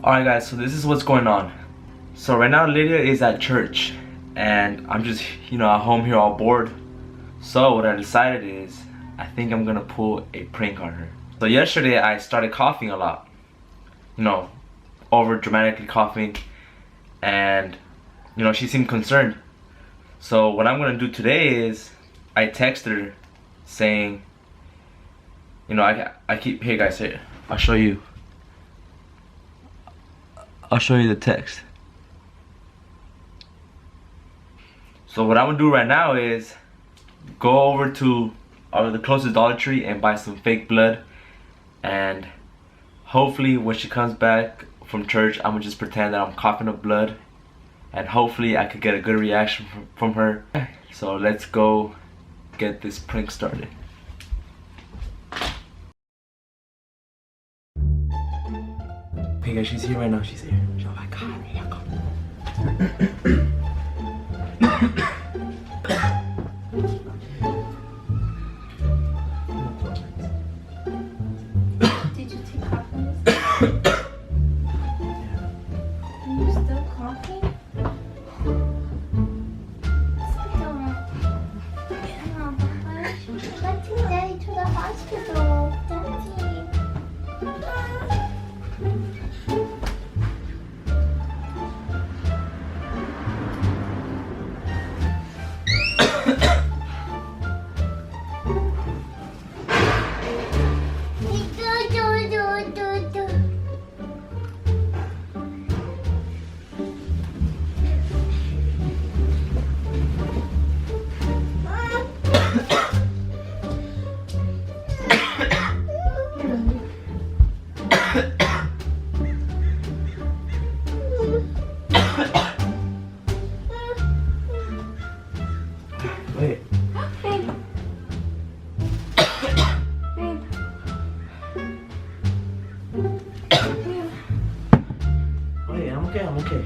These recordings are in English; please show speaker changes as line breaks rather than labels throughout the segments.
Alright guys, so this is what's going on. So right now Lydia is at church and I'm just, at home here all bored. So what I decided is, I think I'm gonna pull a prank on her. So yesterday I started coughing a lot. Over dramatically coughing, and she seemed concerned. So what I'm gonna do today is I text her saying, I keep, hey guys, here, I'll show you the text. So what I'm gonna do right now is go over to the closest Dollar Tree and buy some fake blood, and hopefully when she comes back from church, I'm gonna just pretend that I'm coughing up blood, and hopefully I could get a good reaction from her. So let's go get this prank started. Hey guys, she's here right now. She's here. Oh my god, here you go.
Did you take cough medicine? Are you still coughing? Let's take Daddy to the hospital. Daddy.
Wait.
Babe. Babe.
Wait, I'm okay, I'm okay.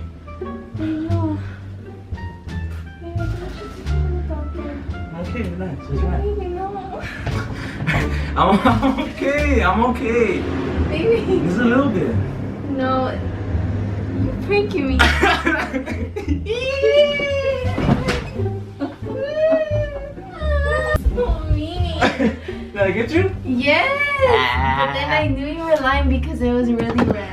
No. Babe, I thought you should go to the doctor.
I'm okay, relax, it's right.
Baby, no.
I'm okay, I'm okay.
Baby.
Just a little bit.
No. You're pranking me. So mean.
Did I get you?
Yes! But then I knew you were lying because it was really red.